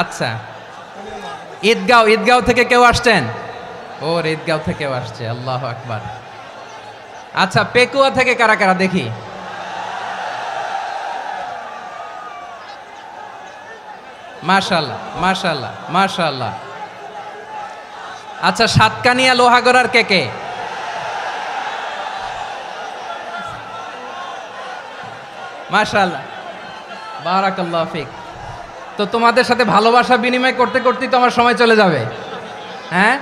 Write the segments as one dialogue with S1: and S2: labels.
S1: আচ্ছা, ঈদগাঁও থেকে কেউ আসছেন? ওর ঈদগাঁও থেকেও আসছে, আল্লাহু আকবার। আচ্ছা, পেকুয়া থেকে কারা কারা দেখি? মাশাআল্লাহ মাশাআল্লাহ মাশাআল্লাহ। আচ্ছা, সাতকানিয়া লোহাগড়ার কে কে? মাশাআল্লাহ, বারাকাল্লাহু ফিক। তো তোমাদের সাথে ভালোবাসা বিনিময় করতে করতেই তো আমার সময় চলে যাবে। হ্যাঁ,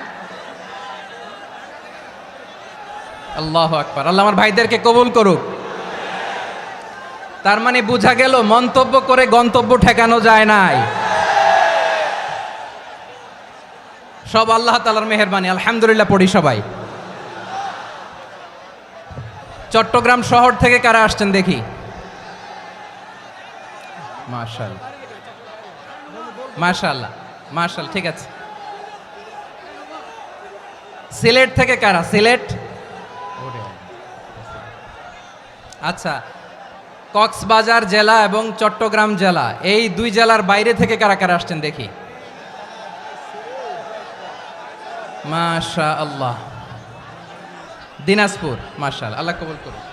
S1: আল্লাহু আকবার। আল্লাহ আমার ভাইদেরকে কবুল করুক। তার মানে বোঝা গেল মন্তব্য করে গন্তব্য ঠেকানো যায় নাই, সব আল্লাহ তাআলার মেহেরবানি। আলহামদুলিল্লাহ পড়ি সবাই। চট্টগ্রাম শহর থেকে কারা আসছেন দেখি? মাশাআল্লাহ মাশাআল্লাহ মাশাআল্লাহ, ঠিক আছে। সিলেট থেকে কারা? সিলেট, আচ্ছা। কক্সবাজার জেলা এবং চট্টগ্রাম জেলা, এই দুই জেলার বাইরে থেকে কারা কারা আসছেন দেখি? মাশাআল্লাহ। দিনাজপুর, মাশাআল্লাহ, আল্লাহ কবুল করুন।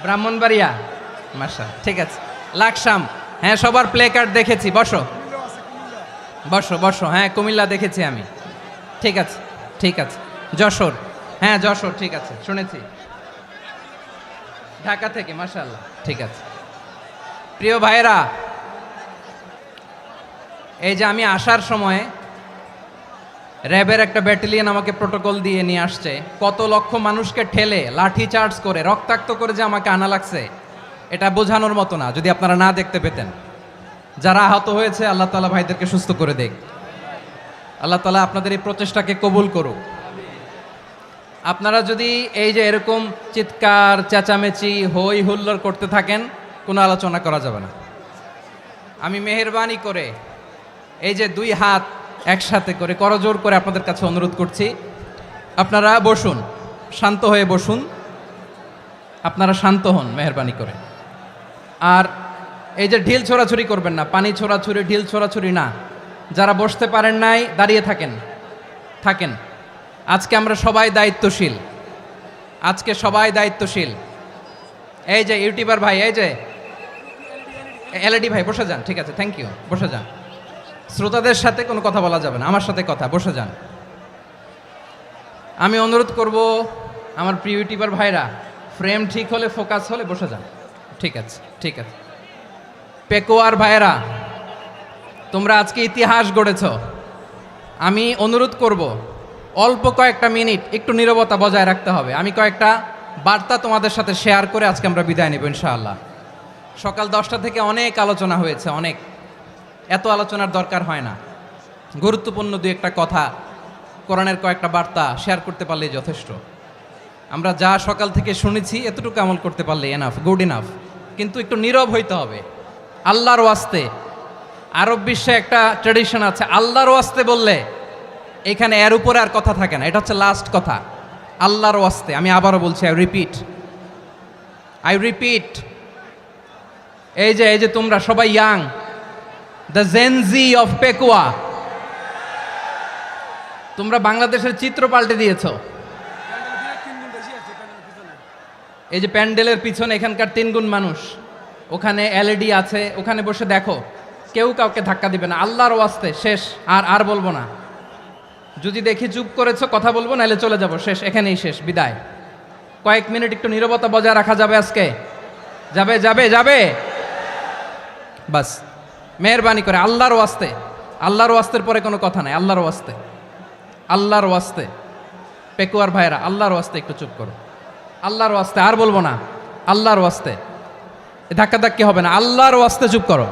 S1: ব্রাহ্মণবাড়িয়া, মাশাআল্লাহ, ঠিক আছে। লাকসাম, হ্যাঁ সবার প্লে কার্ড দেখেছি, বসো বসো বসো। হ্যাঁ, কুমিল্লা দেখেছি আমি, ঠিক আছে ঠিক আছে। যশোর, হ্যাঁ যশোর, ঠিক আছে, শুনেছি। ঢাকা থেকে, মাশাআল্লাহ, ঠিক আছে। প্রিয় ভাইরা, এই যে আমি আসার সময় র্যাবের একটা ব্যাটালিয়ন আমাকে প্রোটোকল দিয়ে নিয়ে আসছে, কত লক্ষ মানুষকে ঠেলে লাঠি চার্জ করে রক্তাক্ত করে যে আমাকে আনা লাগছে, এটা বোঝানোর মতো না যদি আপনারা না দেখতে পেতেন। যারা আহত হয়েছে, আল্লাহ তাআলা ভাইদেরকে সুস্থ করে দেখ। আল্লাহ তাআলা আপনাদের এই প্রচেষ্টাকে কবুল করুক। আপনারা যদি এই যে এরকম চিৎকার চেঁচামেচি হই হুল্লোড় করতে থাকেন, কোনো আলোচনা করা যাবে না। আমি মেহেরবানি করে এই যে দুই হাত একসাথে করে করজোর করে আপনাদের কাছে অনুরোধ করছি, আপনারা বসুন, শান্ত হয়ে বসুন, আপনারা শান্ত হন মেহেরবানি করে। আর এই যে ঢিল ছোড়াছুরি করবেন না, পানি ছোড়াছুরি ঢিল ছোড়াছুরি না। যারা বসতে পারেন নাই দাঁড়িয়ে থাকেন থাকেন। আজকে আমরা সবাই দায়িত্বশীল, আজকে সবাই দায়িত্বশীল। এই যে ইউটিউবার ভাই, এই যে এলইডি ভাই, বসে যান, ঠিক আছে, থ্যাংক ইউ, বসে যান। শ্রোতাদের সাথে কোনো কথা বলা যাবে না, আমার সাথে কথা, বসে যান। আমি অনুরোধ করব আমার প্রিয় ইউটিউবার ভাইরা, ফ্রেম ঠিক হলে, ফোকাস হলে বসে যান, ঠিক আছে ঠিক আছে। পেকুয়ার ভাইরা, তোমরা আজকে ইতিহাস গড়েছ। আমি অনুরোধ করব অল্প কয়েকটা মিনিট একটু নীরবতা বজায় রাখতে হবে। আমি কয়েকটা বার্তা তোমাদের সাথে শেয়ার করে আজকে আমরা বিদায় নেব ইনশাআল্লাহ। সকাল 10টা থেকে অনেক আলোচনা হয়েছে, অনেক, এত আলোচনার দরকার হয় না। গুরুত্বপূর্ণ দুই একটা কথা, কোরআনের কয়েকটা বার্তা শেয়ার করতে পারলেই যথেষ্ট। আমরা যা সকাল থেকে শুনেছি এতটুকু আমল করতে পারলে এনাফ, গুড ইনাফ। কিন্তু একটু নীরব হইতে হবে আল্লাহর ওয়াস্তে। আরব বিশ্বে একটা ট্র্যাডিশন আছে, আল্লাহর ওয়াস্তে বললে এখানে এর উপরে আর কথা থাকে না, এটা হচ্ছে লাস্ট কথা। আল্লাহর ওয়াস্তে, আমি আবারও বলছি, আই রিপিট। এই যে তোমরা সবাই young, the Gen Z of Pekua, তোমরা বাংলাদেশের চিত্র পাল্টে দিয়েছ। এই যে প্যান্ডেলের পিছনে এখানকার 3 গুণ মানুষ, ওখানে এলইডি আছে, ওখানে বসে দেখো, কেউ কাউকে ধাক্কা দিবে না। আল্লাহর ওয়াস্তে, শেষ, আর বলবো না। যদি দেখি চুপ করেছো, কথা বলবো, নাহলে চলে যাব, শেষ, এখানেই শেষ, বিদায়। কয়েক মিনিট একটু নীরবতা বজায় রাখা যাবে আজকে? যাবে যাবে যাবে, বাস মেহেরবানি করে আল্লাহর ওয়াস্তে। আল্লাহর ওয়াস্তের পরে কোনো কথা নাই, আল্লাহর ওয়াস্তে, আল্লাহর ওয়াস্তে। পেকুয়ার ভাইরা, আল্লাহর ওয়াস্তে একটু চুপ করো, আল্লাহর ওয়াস্তে, আর বলবো না, আল্লাহর ওয়াস্তে। ধাক্কা ধাক্কি হবে না, আল্লাহর ওয়াস্তে চুপ করো।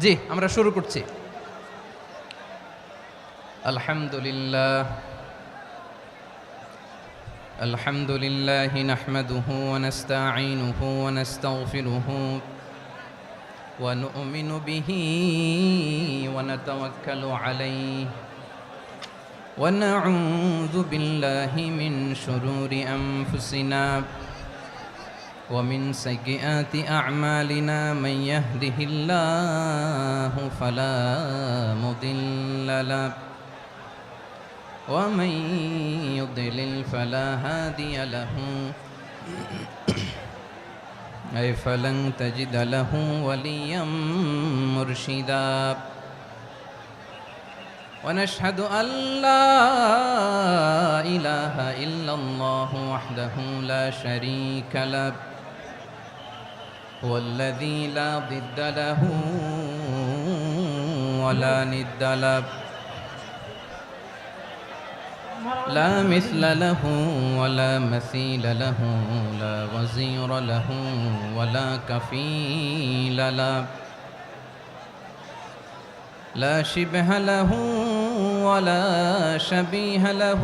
S1: জি, আমরা শুরু করছি। আলহামদুলিল্লাহ আলহামদুলিল্লাহ নাহমাদুহু ওয়া নাস্তাঈনুহু ওয়া নাস্তাগফিরুহু ওয়া নু'মিনু বিহি ওয়া নাতাওয়াক্কালু আলাইহি ওয়া নাউযু বিল্লাহি মিন শুরুরি আনফুসিনা ومن سيئات أعمالنا من يهده الله فلا مضل له ومن يضلل فلا هادي له أي فلن تجد له وليا مرشدا ونشهد أن لا إله إلا الله وحده لا شريك له هو الذي لا ضد له ولا ند له لا مثل له ولا مثيل له لا وزير له ولا كفيل له لا شبه له ولا شبيه له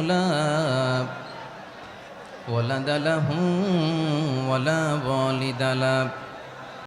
S1: لا ولد له ولا والد له